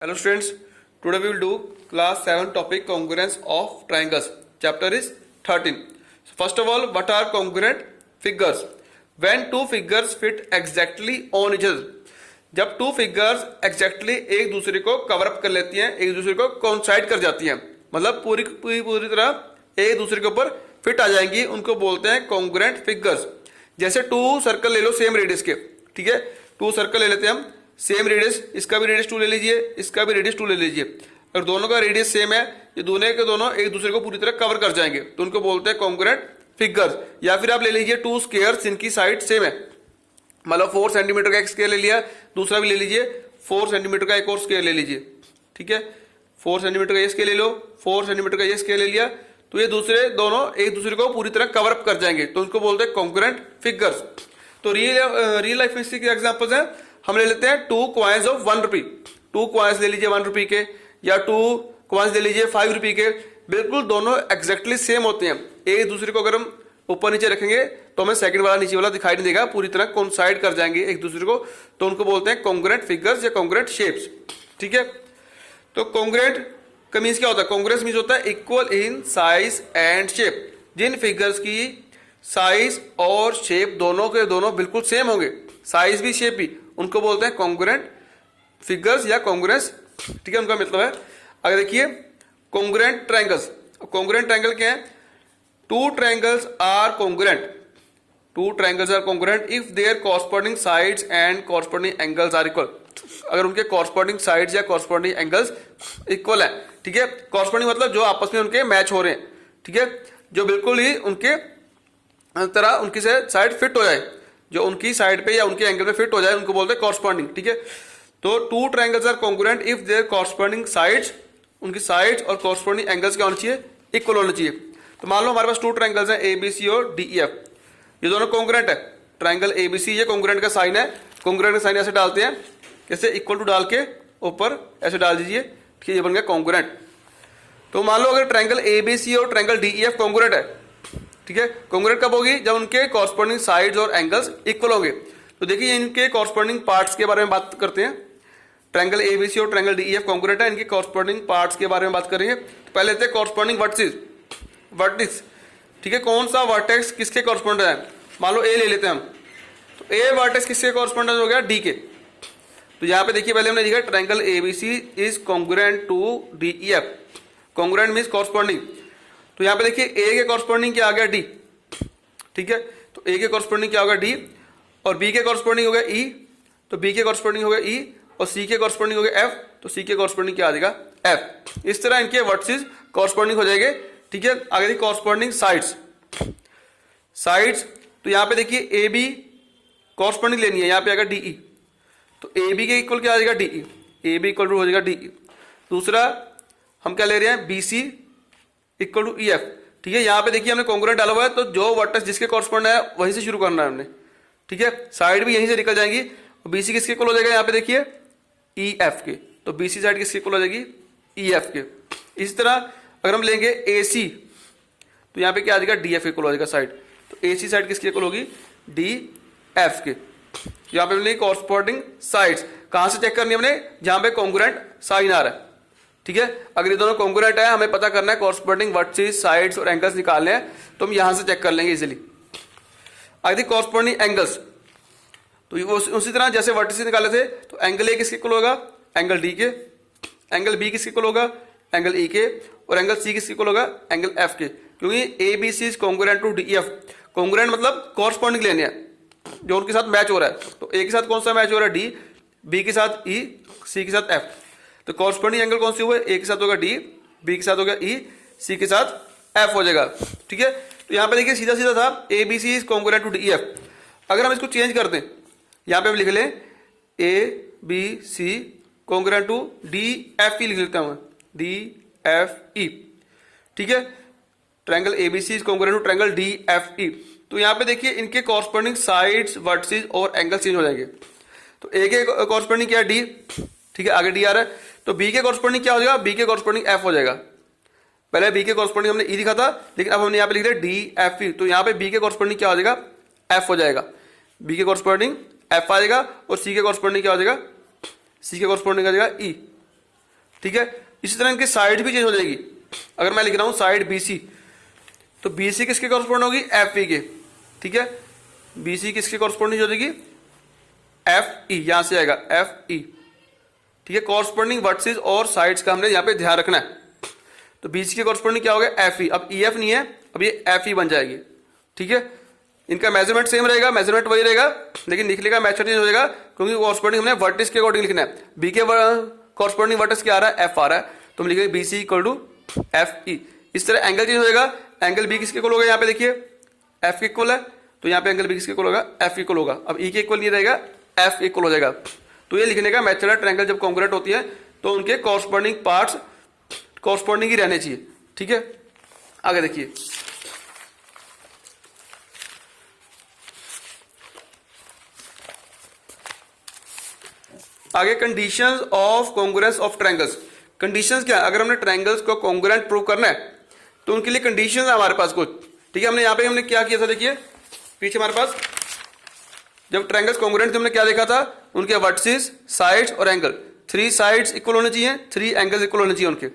Hello students, today we will do class 7 topic congruence of triangles. Chapter is 13. So first of all, what are congruent figures? When two figures fit exactly on each other. जब two figures exactly एक दूसरे को cover up कर लेती हैं, एक दूसरे को कोइंसाइड कर जाती हैं, मतलब पूरी तरह एक दूसरे के ऊपर फिट आ जाएंगी, उनको बोलते हैं कॉन्ग्रुएंट फिगर्स। जैसे टू सर्कल ले लो सेम रेडियस के, ठीक है, टू सर्कल ले लेते हैं हम सेम रेडियस, इसका भी रेडियस 2 ले लीजिए, इसका भी रेडियस 2 ले लीजिए। अगर दोनों का रेडियस सेम है, ये दोनों के दोनों एक दूसरे को पूरी तरह कवर कर जाएंगे, तो उनको बोलते हैं कॉन्ग्रुएंट फिगर्स। या फिर आप ले लीजिए टू स्क्वायर्स जिनकी साइड सेम है, मतलब 4 सेंटीमीटर का एक स्क्वायर ले लिया, दूसरा भी ले लीजिए 4 सेंटीमीटर का एक और स्क्वायर ले लीजिए, ठीक है, 4 सेंटीमीटर का ये स्क्वायर ले लो, 4 सेंटीमीटर का ये स्क्वायर ले लिया, तो ये दूसरे दोनों एक दूसरे को पूरी तरह कवर अप कर जाएंगे, तो उनको बोलते हैं कॉन्ग्रुएंट फिगर्स। तो रियल लाइफ में इसके एग्जांपल्स हैं, हम ले लेते हैं 2 कॉइन्स ऑफ 1 रुपी, 2 कॉइन्स ले लीजिए 1 रुपी के, या 2 कॉइन्स ले लीजिए 5 रुपी के, बिल्कुल दोनों एग्जैक्टली सेम होते हैं। एक दूसरे को अगर हम ऊपर नीचे रखेंगे तो हमें सेकंड वाला नीचे वाला दिखाई नहीं देगा, पूरी तरह कोइंसाइड कर जाएंगे एक दूसरे को, तो उनको बोलते हैं कॉन्ग्रुएंट फिगर्स या कॉन्ग्रुएंट शेप्स, ठीक है। तो कॉन्ग्रुएंट का मीन्स क्या होता है? कॉन्ग्रुएंस मीन्स होता है equal in size and shape. जिन फिगर्स की साइज और शेप दोनों के दोनों बिल्कुल सेम होंगे, साइज भी शेप भी, उनको बोलते हैं कॉन्ग्रुएंट फिगर्स या कॉन्ग्रुएंस, ठीक है, उनका मतलब है। अगर देखिए कॉन्ग्रुएंट ट्रायंगल्स, कॉन्ग्रुएंट ट्रायंगल क्या है? Two triangles are congruent. Two triangles are congruent if their corresponding sides and corresponding angles are equal. अगर उनके corresponding sides या corresponding angles equal है, ठीक है, corresponding मतलब जो आपस में उनके मैच हो रहे हैं, ठीक है, जो बिल्कुल ही उनके तरह उनकी साइड फिट हो जाए, जो उनकी साइड पे या उनके एंगल में फिट हो जाए, उनको बोलते हैं corresponding, ठीक है। तो two triangles are congruent if their corresponding sides, उनकी साइड्स और corresponding angles क्या होना चाहिए? इक्वल होना चाहिए। तो मान लो हमारे पास टू ट्रायंगल्स हैं एबीसी और डीईएफ, ये दोनों कॉन्ग्रुएंट है। ट्रायंगल एबीसी ये कॉन्ग्रुएंट का साइन है, कॉन्ग्रुएंट का साइन ऐसे डालते हैं, कैसे? इक्वल टू डाल के ऊपर ऐसे डाल दीजिए, ठीक है, ये बन गया कॉन्ग्रुएंट। तो मान लो अगर ट्रायंगल एबीसी और ट्रायंगल डीईएफ कॉन्ग्रुएंट है, ठीक है, कॉन्ग्रुएंट कब होगी? जब उनके कॉरस्पॉन्डिंग साइड्स और एंगल्स इक्वल होंगे। तो देखिए इनके कॉरस्पॉन्डिंग पार्ट्स के बारे में बात करते हैं। ट्रायंगल एबीसी और ट्रायंगल डीईएफ कॉन्ग्रुएंट है, इनके कॉरस्पॉन्डिंग पार्ट्स के बारे में बात करेंगे। तो पहले लेते हैं कॉरस्पॉन्डिंग वर्टेक्स, ठीक है, कौन सा वर्टेक्स किसके कॉरस्पॉन्ड है? मान लो ए ले लेते हैं हम, तो ए वर्टेक्स किसके कॉरस्पॉन्ड हो गया? डी के। तो यहाँ पे देखिए पहले हमने लिखा triangle ABC is congruent to DEF, congruent means corresponding. तो यहाँ पे देखिए ए के कॉरस्पॉन्डिंग क्या आ गया? डी, ठीक है, तो ए के कॉरस्पॉन्डिंग क्या होगा? डी, और बी के कॉरस्पॉन्डिंग हो गया ई, तो बी के कॉरस्पॉन्डिंग हो गया ई, और सी के कॉरस्पॉन्डिंग हो गया एफ, तो सी के कॉरस्पॉन्डिंग क्या आ जाएगा? एफ। इस तरह इनके वर्टिसेस कॉरस्पॉन्डिंग हो जाएंगे, ठीक है। आगे देखिए कॉरस्पॉन्डिंग साइड्स, तो यहां पे देखिए ए बी कॉरस्पॉन्डिंग लेनी है, यहां पे आएगा डीई, तो ए बी के इक्वल क्या आ जाएगा? DE, A B equal to हो जाएगा डीई। दूसरा हम क्या ले रहे हैं? B C equal to E F, ठीक है, यहां पे देखिए हमने कॉन्ग्रुएंट डाला हुआ है, तो जो वर्टेक्स जिसके कॉरस्पॉन्ड है वहीं से शुरू करना है हमने, ठीक है, साइड भी यहीं से निकल जाएंगी। और बी सी किसके इक्वल हो जाएगा? यहाँ पे देखिए ई एफ के, तो बी सी साइड किसके इक्वल हो जाएगी? ई एफ के। इस तरह अगर हम लेंगे AC, तो यहाँ पे क्या आ जाएगा? DF इक्वल हो जाएगा साइड, तो AC साइड किसके इक्वल होगी? DF के। यहाँ पे हमने कॉरस्पॉन्डिंग साइड्स कहां से चेक करनी है हमने? जहां पे कॉन्ग्रुएंट साइन आ रहा है, ठीक है। अगर ये दोनों कॉन्ग्रुएंट है, हमें पता करना है कॉरस्पॉन्डिंग वर्टिसेस, साइड्स और एंगल्स निकालने हैं, तो हम यहां से चेक कर लेंगे इजिली। आगे कॉरस्पॉन्डिंग एंगल्स, तो उसी तरह जैसे वर्टिसेस निकाले थे, तो एंगल ए किसके इक्वल होगा? एंगल डी के। एंगल बी किसके इक्वल होगा? एंगल ई के। और एंगल सी किसके इक्वल होगा? एंगल एफ के, क्योंकि A B C is congruent to DEF. Congruent मतलब कॉरस्पॉन्डिंग लेने हैं, जो उनके साथ मैच हो रहा है। तो ए के साथ कौन सा मैच हो रहा है? डी, बी के साथ ई, सी के साथ एफ। तो कॉरस्पॉन्डिंग एंगल कौन सी हुआ? ए के साथ होगा डी, बी के साथ होगा ई, सी के साथ एफ हो जाएगा, ठीक है। तो यहाँ पे देखिए सीधा सीधा था A B C is congruent to DEF. अगर हम इसको चेंज कर दें, यहाँ पे हम लिख लें A B C congruent to D F E लिख लेता हूं, डी एफ ई, ठीक है। Triangle ABC is congruent to triangle D F E. तो यहाँ पे देखिए इनके कॉरस्पॉन्डिंग साइड्स, वर्टिसेस और एंगल चेंज हो जाएंगे। तो ए के कॉरस्पॉन्डिंग क्या है? डी, ठीक है, आगे डी आ रहा है। तो बी के कॉरस्पॉन्डिंग क्या हो जाएगा? बी के कॉरस्पॉन्डिंग एफ हो जाएगा। पहले बी के कॉरस्पॉन्डिंग हमने ई लिखा था, लेकिन अब हमने यहाँ पे लिख दिया डी एफ ई, तो यहाँ पे बी के कॉरस्पॉन्डिंग क्या हो जाएगा? एफ हो जाएगा। बी के कॉरस्पॉन्डिंग एफ आ जाएगा, और सी के कॉरस्पॉन्डिंग क्या हो जाएगा? सी के कॉरस्पॉन्डिंग आ जाएगा ई, ठीक है। इसी तरह इनकी साइड भी चेंज हो जाएगी। अगर मैं लिख रहा हूं साइड BC, तो BC किसके कॉरस्पॉन्ड होगी, FE के, ठीक है। BC किसके कॉरस्पॉन्डिंग हो जाएगी, FE, यहां से आएगा FE, ठीक है। कॉरस्पॉन्डिंग वर्टिसेस और साइड्स का हमने यहाँ पे ध्यान रखना है। तो BC के कॉरस्पॉन्डिंग क्या हो गया, FE, अब EF नहीं है, अब ये FE बन जाएगी, ठीक है। इनका मेजरमेंट सेम रहेगा, मेजरमेंट वही रहेगा, लेकिन लिखने का मेथड चेंज हो जाएगा, क्योंकि कॉरस्पॉन्डिंग हमने वर्टिस के अकॉर्डिंग लिखना है। B के कॉरस्पॉन्डिंग वर्टिस क्या आ रहा है, F आ रहा है, तो हम लिखेंगे BC इक्वल टू FE। इस तरह एंगल चेंज हो जाएगा, एंगल B किसके इक्वल होगा, यहाँ पे देखिए F के इक्वल है, तो यहाँ पे एंगल B किसके इक्वल होगा, F इक्वल होगा। अब E के इक्वल नहीं रहेगा, F इक्वल हो जाएगा। तो ये लिखने का मेथड है, ट्रायंगल जब कॉन्ग्रुएंट होती है तो उनके कॉरस्पॉन्डिंग पार्ट्स कॉरस्पॉन्डिंग ही रहने चाहिए, ठीक है। आगे देखिए, आगे conditions of congruence of triangles. Conditions क्या है, अगर हमने ट्रायंगल्स को कॉन्ग्रुएंट प्रूव करना है तो उनके लिए कंडीशंस है हमारे पास कुछ, ठीक है। हमने यहाँ पे हमने क्या किया था, देखिए पीछे हमारे पास जब ट्रायंगल्स कॉन्ग्रुएंट थे हमने क्या देखा था, उनके वर्टिसेस, साइड्स और एंगल, 3 साइड्स इक्वल होने चाहिए, 3 एंगल्स इक्वल होने चाहिए उनके,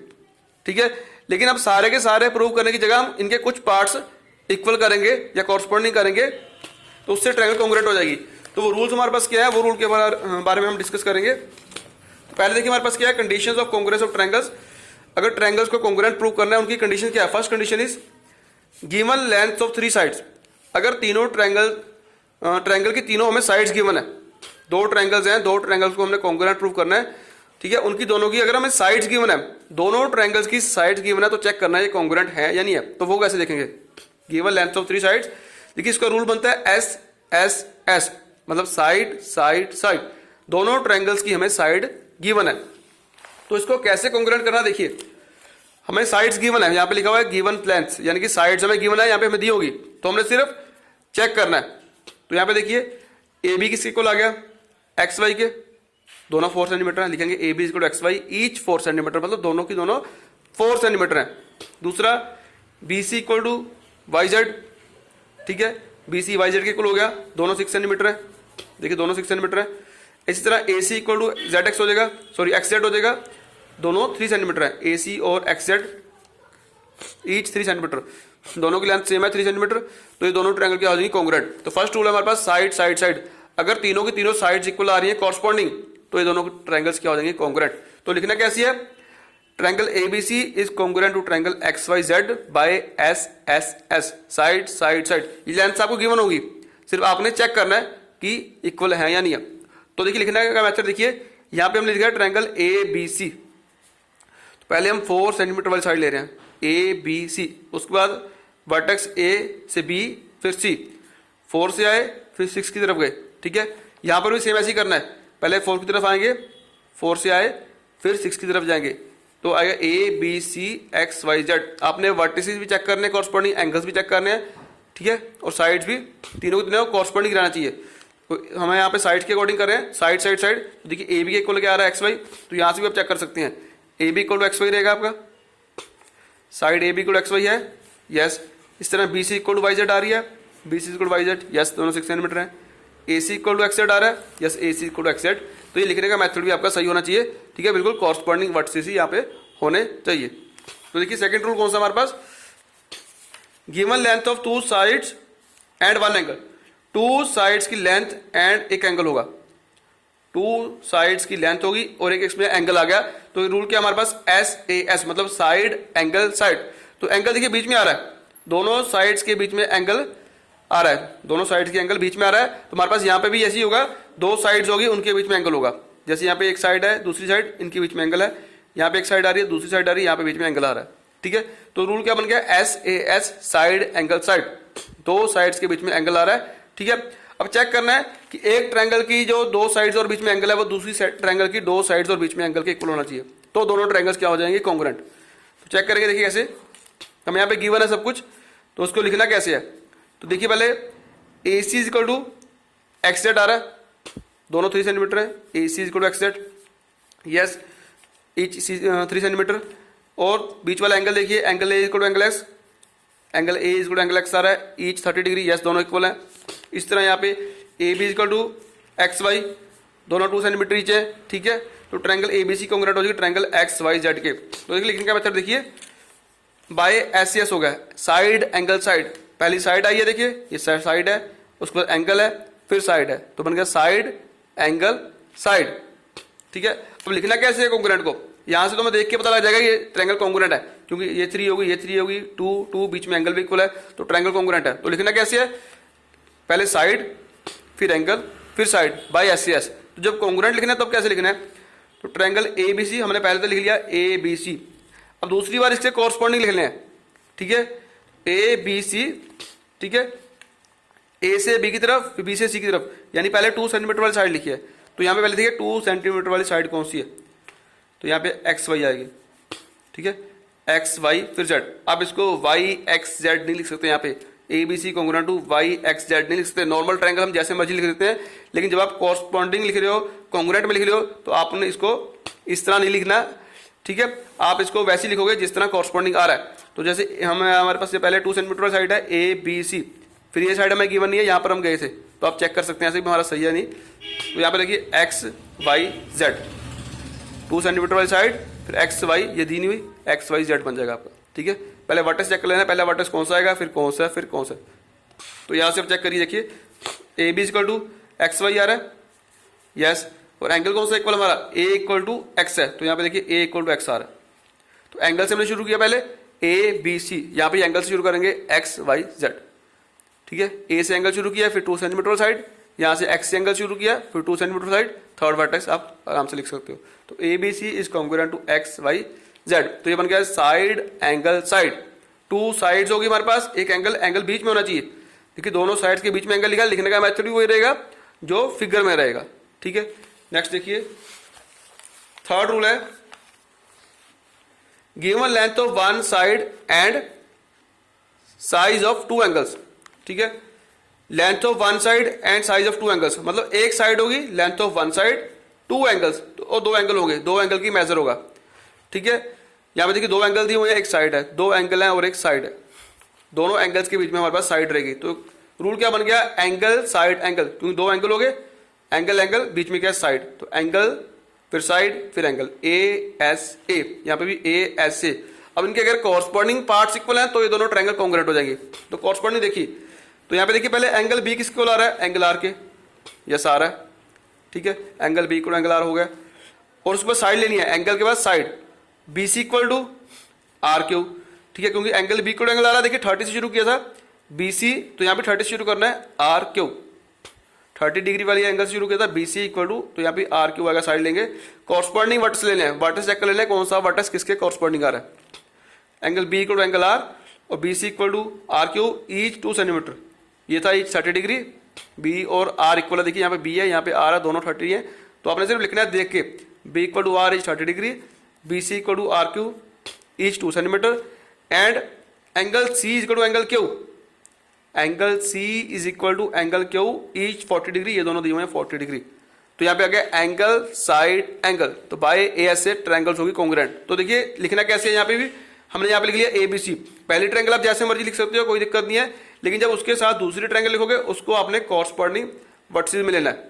ठीक है। लेकिन अब सारे के सारे प्रूव करने की जगह हम इनके कुछ पार्ट्स इक्वल करेंगे या कॉरस्पॉन्डिंग करेंगे, तो उससे ट्रायंगल कॉन्ग्रुएंट हो जाएगी। तो वो रूल्स हमारे पास क्या है, वो रूल के बारे में हम डिस्कस करेंगे। तो पहले देखिए हमारे पास क्या है, conditions of congruence of triangles. अगर ट्रायंगल्स को कॉन्ग्रुएंट प्रूव करना है, उनकी कंडीशन क्या है, first condition is given length of 3 sides. अगर तीनों ट्रायंगल की तीनों हमें साइड्स गिवन है, 2 ट्रायंगल्स हैं, 2 ट्रायंगल्स को हमने कॉन्ग्रुएंट प्रूव करना है, ठीक है। उनकी दोनों की अगर हमें साइड्स गिवन है, दोनों ट्रायंगल्स की साइड्स गिवन है, तो चेक करना है ये कॉन्ग्रुएंट है या नहीं है। तो वो कैसे देखेंगे, गिवन लेंथ ऑफ 3 साइड्स, देखिए इसका रूल बनता है SSS, मतलब साइड साइड साइड, दोनों ट्रायंगल्स की हमें साइड गिवन है। तो इसको कैसे कॉन्ग्रुएंट करना, देखिए हमें साइड्स गिवन है, यहाँ पे लिखा हुआ है गिवन लेंथ, यानी कि साइड्स हमें गिवन है, यहाँ पे हमें दी होगी, तो हमने सिर्फ चेक करना है। तो यहाँ पे देखिए AB किसके इक्वल आ गया, XY के, दोनों 4 सेंटीमीटर है, लिखेंगे AB equal to XY each 4 centimetre, मतलब दोनों की दोनों 4 सेंटीमीटर है। दूसरा BC इक्वल टू YZ, ठीक है, BC YZ के इक्वल हो गया, दोनों 6 सेंटीमीटर है, देखिए दोनों 6 सेंटीमीटर है। इसी तरह AC इक्वल टू ZX हो जाएगा, सॉरी XZ हो जाएगा, दोनों 3 सेंटीमीटर है, AC और XZ ईच 3 सेंटीमीटर, दोनों की लेंथ सेम है 3 सेंटीमीटर, तो ये दोनों ट्रायंगल क्या हो जाएंगे, कॉन्ग्रुएंट। तो फर्स्ट रूल है हमारे पास साइड साइड साइड, अगर तीनों की तीनों साइड्स इक्वल आ रही है कॉरस्पॉन्डिंग, तो ये दोनों ट्रायंगल्स क्या हो जाएंगे, कॉन्ग्रुएंट। तो लिखना कैसी है, triangle ABC is congruent to triangle XYZ by SSS, side side side. ये लेंथ आपको गिवन होगी, सिर्फ आपने चेक करना है कि इक्वल है या नहीं है। तो देखिए लिखने का मेथड देखिए, यहाँ पे हमने लिखा है ट्रायंगल ABC, तो पहले हम 4 सेंटीमीटर वाली साइड ले रहे हैं ABC, उसके बाद वर्टेक्स A से B फिर C, 4 से आए फिर 6 की तरफ गए, ठीक है। यहाँ पर भी सेम ऐसे ही करना है, पहले 4 की तरफ आएंगे, 4 से आए फिर 6 की तरफ जाएंगे, तो आएगा ABCXYZ। आपने वर्टिसेस भी चेक करने, कॉरस्पॉन्डिंग एंगल्स भी चेक करने हैं, ठीक है, और साइड्स भी तीनों के तीनों कॉरस्पॉन्डिंग रहना चाहिए। तो हमें यहाँ पे साइड्स के अकॉर्डिंग कर रहे हैं, साइड साइड साइड, तो देखिए AB के इक्वल क्या आ रहा है XY, तो यहाँ से भी आप चेक कर सकते हैं, AB इक्वल टू XY रहेगा आपका, side AB equal to XY है, यस। इस तरह BC इक्वल टू YZ आ रही है, BC equal to YZ, yes, दोनों 6 सेंटीमीटर है। AC इक्वल टू XZ आ रहा है, yes, AC equal to XZ। तो ये लिखने का मेथड भी आपका सही होना चाहिए, ठीक है, बिल्कुल कॉरस्पॉन्डिंग वर्टिसेस ही यहाँ पे होने चाहिए। तो देखिए सेकंड रूल कौन सा हमारे पास, given length of 2 sides and 1 angle, 2 sides की लेंथ एंड एक एंगल होगा, 2 साइड्स की लेंथ होगी और एक इसमें एंगल आ गया, तो ये रूल क्या हमारे पास SAS, मतलब साइड एंगल साइड। तो एंगल देखिए बीच में आ रहा है, दोनों साइड्स के बीच में एंगल आ रहा है, दोनों साइड्स के एंगल बीच में आ रहा है, तो हमारे पास यहाँ पे भी ऐसे ही होगा, 2 साइड्स होगी उनके बीच में एंगल होगा, जैसे यहाँ पे एक साइड है दूसरी साइड, इनके बीच में एंगल है, यहाँ पे एक साइड आ रही है दूसरी साइड आ रही है, यहाँ पे बीच में एंगल आ रहा है, ठीक है। तो रूल क्या बन गया, SAS, side angle side, 2 sides के बीच में एंगल आ रहा है, ठीक है। अब चेक करना है कि एक ट्रायंगल की जो 2 साइड्स और बीच में एंगल है, वो दूसरी ट्रायंगल की 2 साइड्स और बीच में एंगल के इक्वल होना चाहिए, तो दोनों ट्रायंगल्स क्या हो जाएंगे, कॉन्ग्रुएंट। तो चेक करेंगे, देखिए कैसे, हम यहाँ पे गिवन है सब कुछ, तो उसको लिखना कैसे है, तो देखिए पहले AC is equal to XZ आ रहा है, दोनों 3 सेंटीमीटर है, AC is equal to XZ, yes, each 3 centimetre, और बीच वाला एंगल देखिए, angle A is equal to angle X, angle A is equal to angle X आ रहा है, ईच 30 डिग्री, यस, दोनों इक्वल है। इस तरह यहाँ पे AB is equal to XY, दोनों 2 सेंटीमीटर ईच है, ठीक है। तो ट्रायंगल एबीसी कॉन्ग्रुएंट हो जाएगी ट्रायंगल एक्स वाई जेड के। तो देखिए लिखने का मेथड देखिए, बाय एस हो गया, साइड एंगल साइड, पहली साइड आई है देखिए, ये साइड है, उसके बाद एंगल है, फिर साइड है, तो बन गया साइड एंगल साइड। ठीक है, अब लिखना कैसे है कॉन्ग्रुएंट को, यहां से तो मैं देख के पता लग जाएगा ये ट्रायंगल कॉन्ग्रुएंट है, क्योंकि ये 3 होगी, ये 3 होगी, 2 बीच में एंगल भी इक्वल है, तो ट्रायंगल कॉन्ग्रुएंट है। तो लिखना कैसे है, पहले साइड फिर एंगल फिर side by S C S. तो जब कॉन्ग्रुएंट लिखना है तब कैसे लिखना है, तो ट्रायंगल ए बी सी हमने पहले तो लिख लिया ए बी सी, अब दूसरी बार इसके कॉरस्पॉन्डिंग लिख लें। ठीक है, ए बी सी, ठीक है, ए से बी की तरफ बी से सी की तरफ, यानी पहले 2 सेंटीमीटर वाली साइड लिखी है। तो यहाँ पे पहले देखिए 2 सेंटीमीटर वाली साइड कौन सी है, तो यहाँ पे एक्स वाई आएगी। ठीक है, एक्स वाई फिर जेड, आप इसको वाई एक्स जेड नहीं लिख सकते, यहाँ पे A B C congruent to Y X Z नहीं लिख सकते। नॉर्मल ट्रायंगल हम जैसे मर्जी लिख देते हैं, लेकिन जब आप कॉरस्पॉन्डिंग लिख रहे हो, कॉन्ग्रुएंट में लिख रहे हो, तो आपने इसको इस तरह नहीं लिखना। ठीक है, आप इसको वैसे लिखोगे जिस तरह कॉरस्पॉन्डिंग आ रहा है। तो जैसे हमारे पास ये पहले 2 सेंटीमीटर वाली साइड है ए बी सी, फिर ये साइड हमें गिवन नहीं है, यहाँ पर हम गए थे, तो आप चेक कर सकते हैं ऐसे भी हमारा सही है नहीं। तो यहाँ पे देखिए एक्स वाई जेड, 2 सेंटीमीटर वाली साइड, फिर एक्स वाई, ये दी नहीं हुई, एक्स वाई जेड बन जाएगा आपका। ठीक है, पहले वर्टेक्स चेक कर लेना, पहला वर्टेक्स कौन सा आएगा, फिर कौन सा, फिर कौन सा। तो यहाँ से आप चेक करिए, देखिए A B equal to X Y आ रहा है, यस, और एंगल कौन सा इक्वल हमारा, ए इक्वल टू एक्स है, तो यहाँ पे देखिए ए इक्वल टू एक्स आ रहा है। तो एंगल से हमने शुरू किया पहले ए बी सी, यहाँ पे एंगल से शुरू करेंगे एक्स वाई जेड। ठीक है, ए से एंगल शुरू किया, फिर 2 सेंटीमीटर साइड, यहाँ से एक्स से एंगल शुरू किया, फिर 2 सेंटीमीटर साइड, थर्ड वर्टेक्स आप आराम से लिख सकते हो। तो A B C is congruent to X Y Z. तो ये बन गया साइड एंगल साइड, 2 साइड्स होगी हमारे पास, एक एंगल, एंगल बीच में होना चाहिए। देखिए दोनों साइड्स के बीच में एंगल लिखा, लिखने का मेथड भी वही रहेगा जो फिगर में रहेगा। ठीक है, नेक्स्ट देखिए, थर्ड रूल है, given length of one side and size of 2 angles. ठीक है, length of one side and size of 2 angles, मतलब एक साइड होगी length of one side, 2 angles, और 2 एंगल होंगे, 2 एंगल की मेजर होगा। ठीक है, यहां पे देखिए 2 एंगल दिए हुए हैं, एक साइड है, 2 एंगल है और एक साइड है, दोनों एंगल्स के बीच में हमारे पास साइड रहेगी। तो रूल क्या बन गया, एंगल साइड एंगल, क्योंकि 2 एंगल हो गए, एंगल एंगल बीच में क्या है साइड, तो एंगल फिर साइड फिर एंगल, ए एस ए, यहाँ पे भी ए एस ए। अब इनके अगर कॉरस्पॉन्डिंग पार्ट्स इक्वल हैं तो ये दोनों ट्रायंगल कॉन्ग्रुएंट हो जाएंगे। तो कॉरस्पॉन्डिंग देखिए, तो यहाँ पे देखिए पहले एंगल बी किसके इक्वल आ रहा है, एंगल आर के, यस आ रहा है। ठीक है, angle B equal angle R हो गया, और उसके बाद साइड लेनी है, एंगल के बाद side, B C equal to R Q. ठीक है, क्योंकि एंगल बी इक्वल एंगल आ रहा है, देखिए 30 से शुरू किया था बी सी, तो यहाँ पे 30 से शुरू करना है आर क्यू, 30 डिग्री वाली एंगल से शुरू किया था बी सी इक्वल टू, तो यहाँ पे आर क्यू आएगा, साइड लेंगे, कॉरस्पॉन्डिंग वर्टेक्स लेने हैं, वर्टेक्स चेक कर लेना है कौन सा वर्टेक्स किसके कॉरस्पॉन्डिंग आ रहा है। Angle B equal to angle R और B C equal to R Q, each 2 centimetre, ये था ईच 30 डिग्री, बी और आर इक्वल है, देखिए यहाँ पे बी है, यहाँ पे आर है, दोनों 30 है, तो आपने सिर्फ लिखना है देख के, B equal to R is 30 degree, B C equal to R Q each 2 centimetre, and angle C is equal to angle Q, angle C is equal to angle Q each 40 degree, ये दोनों दिए हुए हैं 40 degree. तो यहाँ पे आ गया angle side angle, तो बाय ए एस से ट्रायंगल्स होगी कॉन्ग्रुएंट। तो देखिए लिखना कैसे है, यहाँ पे भी हमने यहाँ पे लिख लिया ए बी सी, पहली ट्रायंगल आप जैसे मर्जी लिख सकते हो, कोई दिक्कत नहीं है, लेकिन जब उसके साथ दूसरी ट्रायंगल लिखोगे उसको आपने कॉरस्पॉन्डिंग वर्टिसेस में लेना है।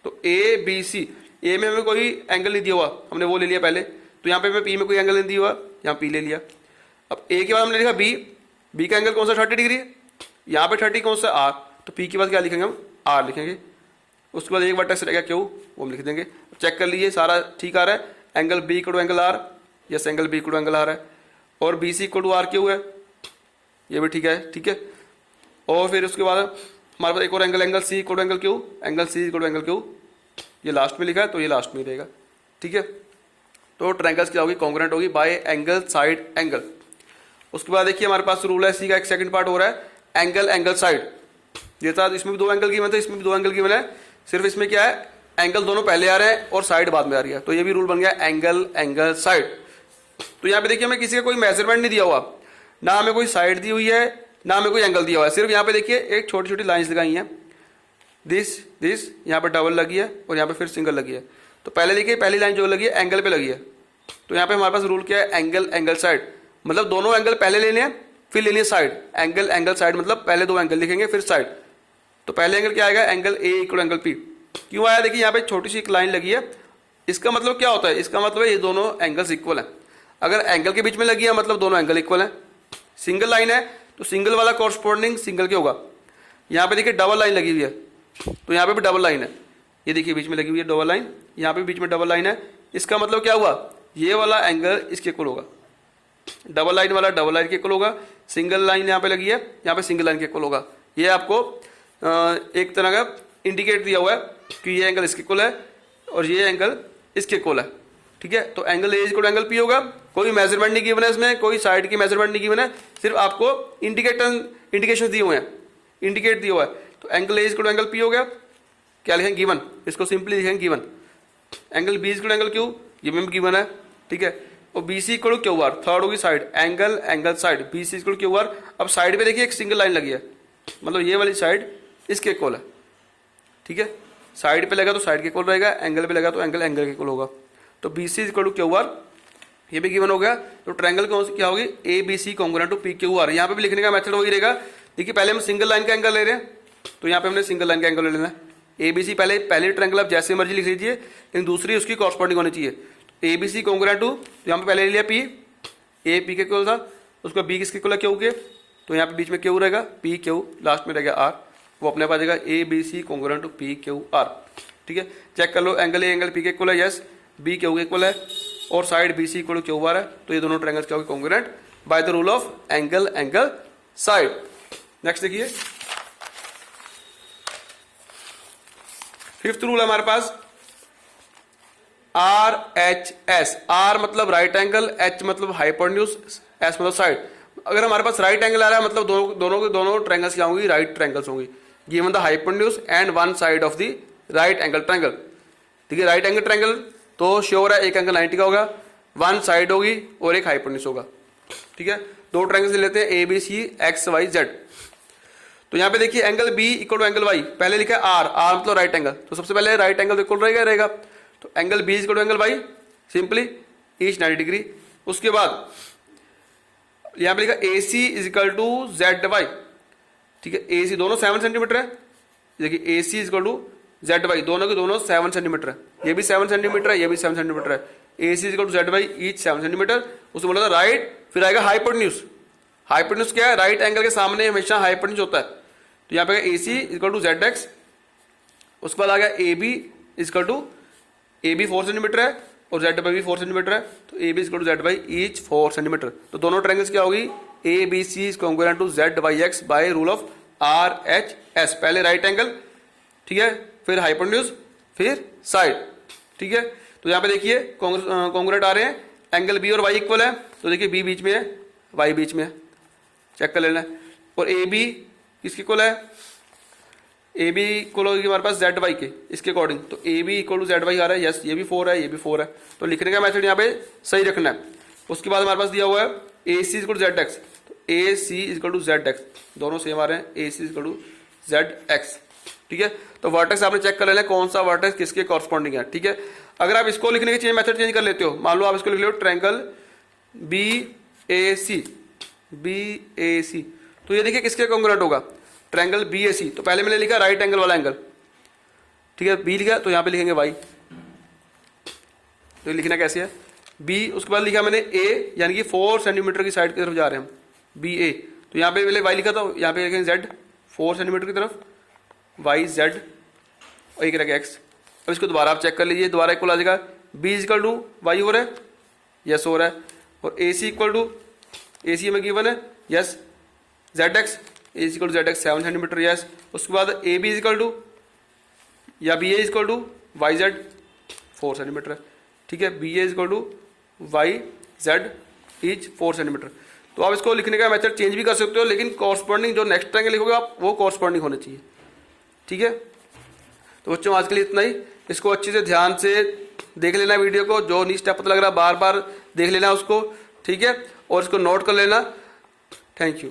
तो ए बी सी, ए में हमें कोई एंगल नहीं दिया हुआ, हमने वो ले लिया पहले, तो यहाँ पे हमें पी में कोई एंगल नहीं दिया हुआ, यहाँ पी ले लिया। अब ए के बाद हमने लिखा बी, बी का एंगल कौन सा 30 डिग्री, यहाँ पे 30 कौन सा आर, तो पी के बाद क्या लिखेंगे हम, आर लिखेंगे, उसके बाद एक वर्टेक्स रहेगा क्यू, वो हम लिख देंगे। चेक कर लीजिए सारा ठीक आ रहा है, angle B equal to angle R, yes angle B equal to angle R है, और B C equal to R Q है, ये भी ठीक है। ठीक है, और फिर उसके बाद हमारे पास एक और angle, angle C equal to angle Q, angle C equal to angle Q, ये लास्ट में लिखा है तो ये लास्ट में रहेगा। ठीक है, तो ट्रायंगल्स क्या होगी, कॉन्ग्रुएंट होगी बाय एंगल साइड एंगल। उसके बाद देखिए हमारे पास रूल है, सी का एक सेकंड पार्ट हो रहा है, एंगल एंगल साइड, ये था, इसमें भी 2 एंगल की मतलब, इसमें भी 2 एंगल की है, सिर्फ इसमें क्या है, एंगल दोनों पहले आ रहे हैं और साइड बाद में आ रही है, तो ये भी रूल बन गया एंगल एंगल साइड। तो यहाँ पे देखिए हमें किसी का कोई मेजरमेंट नहीं दिया हुआ, ना हमें कोई साइड दी हुई है, ना हमें कोई एंगल दिया हुआ है, सिर्फ यहाँ पे देखिए एक छोटी छोटी लाइंस लगाई हैं, दिस दिस, यहाँ पे डबल लगी है और यहाँ पे फिर सिंगल लगी है। तो पहले देखिए पहली लाइन जो लगी है एंगल पे लगी है, तो यहाँ पे हमारे पास रूल क्या है, एंगल एंगल साइड, मतलब दोनों एंगल पहले लेने हैं फिर लेनी है साइड, एंगल एंगल साइड मतलब पहले 2 एंगल लिखेंगे फिर साइड। तो पहले एंगल क्या आएगा, angle A equal angle P, क्यों आया, देखिए यहाँ पे छोटी सी एक लाइन लगी है इसका मतलब क्या होता है, इसका मतलब है ये दोनों एंगल्स इक्वल हैं। अगर एंगल के बीच में लगी है मतलब दोनों एंगल इक्वल हैं। सिंगल लाइन है तो सिंगल वाला कॉरस्पॉन्डिंग सिंगल के होगा। यहाँ पे देखिए डबल लाइन लगी हुई है तो यहाँ पे भी डबल लाइन है, ये देखिए बीच में लगी हुई है डबल लाइन, यहाँ पे बीच में डबल लाइन है। इसका मतलब क्या हुआ, ये वाला एंगल इसके इक्वल होगा, डबल लाइन वाला डबल लाइन के इक्वल होगा। सिंगल लाइन यहाँ पे लगी है, यहाँ पे सिंगल लाइन के इक्वल होगा। ये आपको एक तरह का इंडिकेट दिया हुआ है कि ये एंगल इसके इक्वल है और ये एंगल इसके इक्वल है। ठीक है, तो angle A equal angle P होगा। कोई मेजरमेंट नहीं गिवन है इसमें, कोई साइड की मेजरमेंट नहीं गिवन है, सिर्फ आपको इंडिकेशन दिए हुए हैं, इंडिकेट दिया हुआ है। तो angle A equal angle P हो गया, क्या लिखेंगे गिवन, इसको सिंपली लिखेंगे given. Angle B equal angle Q, ये भी गिवन है। ठीक है, और B C equal Q R, third होगी side, angle angle side, B C equal Q R. अब साइड पे देखिए एक सिंगल लाइन लगी है, मतलब ये वाली साइड इसके इक्वल है। ठीक है, साइड पे लगा तो साइड के इक्वल रहेगा, एंगल पे लगा तो एंगल एंगल के इक्वल होगा। तो B C equal to Q R, ये भी गिवन हो गया। तो ट्रायंगल कौन सी क्या होगी, A B C congruent to P Q R. यहाँ पे भी लिखने का मेथड वही रहेगा। देखिए पहले हम सिंगल लाइन का एंगल ले रहे हैं तो यहाँ पे हमने सिंगल लाइन का एंगल ले लेना है। ए बी सी पहले ट्रायंगल आप जैसे मर्जी लिख लीजिए, लेकिन दूसरी उसकी कॉरस्पॉन्डिंग होनी चाहिए। A B C congruent to, तो यहाँ पे पहले ले लिया पी, ए पी के इक्वल था, उसका बी किसके इक्वल है, क्यू के, तो यहाँ पे बीच में क्यू रहेगा, पी क्यू, लास्ट में रहेगा आर, वो अपने पास जाएगा A B C congruent to P Q R. ठीक है, चेक कर लो, एंगल ए एंगल पी के इक्वल है, यस, बी क्यू के इक्वल है, और side B C equal to Q R है। तो ये दोनों ट्रायंगल्स क्या होगी, congruent by the rule of angle angle side. Next देखिए, फिफ्थ रूल है हमारे पास आर एच एस। आर मतलब राइट एंगल, एच मतलब हाइपोटेन्यूज, एस मतलब साइड। अगर हमारे पास राइट एंगल आ रहा है मतलब दोनों ट्रायंगल्स क्या होंगी, राइट ट्रायंगल्स होंगी। Given the hypotenuse and one side of the right angle triangle. ठीक है, राइट एंगल ट्रायंगल तो श्योर है एक एंगल 90 का होगा, वन साइड होगी और एक हाइपोटेन्यूज होगा। ठीक है, दो ट्रायंगल्स ले लेते हैं, A B C X Y Z. तो यहाँ पे देखिए angle B equal to angle Y, पहले लिखा है आर, आर मतलब राइट एंगल, तो सबसे पहले राइट एंगल इक्वल रहेगा। तो angle B equal to angle Y, simply each 90 degree. उसके बाद यहाँ पे लिखा A C is equal to Z Y. ठीक है, ए सी दोनों 7 सेंटीमीटर है, देखिए A C is equal to Z Y, दोनों के दोनों 7 सेंटीमीटर है, ये भी 7 सेंटीमीटर है, ये भी 7 सेंटीमीटर है। A C is equal to Z Y each 7 centimetre. उसने बोला था राइट, फिर आएगा हाइपोटेन्यूज। हाइपोटेन्यूज क्या है, राइट एंगल के सामने हमेशा हाइपोटेन्यूज होता है। तो यहाँ पे A C equal to Z X. उसके बाद आ गया A B equal to, A B 4 centimetre है और जेड वाई भी 4 सेंटीमीटर है, तो A B equal to Z Y each 4 centimetre. तो दोनों ट्रायंगल्स क्या होगी, A B C is congruent to Z Y X by rule of R H S. पहले राइट एंगल, ठीक है, फिर हाइपोटेन्यूज, फिर साइड। ठीक है, तो यहाँ पे देखिए कॉन्ग्रुएंट आ रहे हैं, एंगल बी और वाई इक्वल है, तो देखिए बी बीच में है, वाई बीच में है, चेक कर लेना। और ए बी किसके इक्वल है, ए बी इक्वल होगी हमारे पास जेड वाई के, इसके अकॉर्डिंग। तो A B equal to Z Y आ रहा है, यस, ये भी 4 है, ये भी 4 है, तो लिखने का मेथड यहाँ पे सही रखना है। उसके बाद हमारे पास दिया हुआ है A C equal to Z x, तो ए C equal to Z x, दोनों सेम आ रहे हैं, ए C equal to Z x. ठीक है, तो वर्टेक्स आपने चेक कर लेना कौन सा वर्टेक्स किसके कॉरस्पॉन्डिंग है। ठीक है, अगर आप इसको लिखने के मेथड चेंज कर लेते हो, मान लो आप इसको लिख लो ट्रायंगल बी ए सी, बी ए सी, तो ये देखिए किसके कॉन्ग्रुएंट होगा, ट्रायंगल बी ए सी। तो पहले मैंने लिखा राइट एंगल वाला एंगल, ठीक है, बी लिखा तो यहाँ पे लिखेंगे वाई। तो लिखना कैसे है, बी, उसके बाद लिखा मैंने ए, यानी कि 4 सेंटीमीटर की साइड की तरफ जा रहे हैं हम, बी ए। तो यहाँ पे पहले वाई लिखा था, यहाँ पे लिखेंगे जेड 4 सेंटीमीटर की तरफ, वाई जेड, और एक रखेगा एक्स। अब इसको दोबारा आप चेक कर लीजिए, दोबारा इक्वल आ जाएगा, बी इक्वल टू वाई हो रहा है, यस हो रहा है, और ए सी इक्वल टू, ए सी में गिवन है, yes, Z X, A equal to Z X 7 centimetre, yes. उसके बाद ए बी इक्वल टू या B A equal to Y Z 4 centimetre है। ठीक है, B A equal to Y Z each 4 centimetre. तो आप इसको लिखने का मेथड चेंज भी कर सकते हो, लेकिन कॉरस्पॉन्डिंग जो नेक्स्ट ट्रायंगल लिखोगे आप, वो कॉरस्पॉन्डिंग होना चाहिए। ठीक है, तो बच्चों आज के लिए इतना ही। इसको अच्छे से ध्यान से देख लेना वीडियो को, जो नहीं स्टेप पता लग रहा बार बार देख लेना उसको। ठीक है, और इसको नोट कर लेना। Thank you.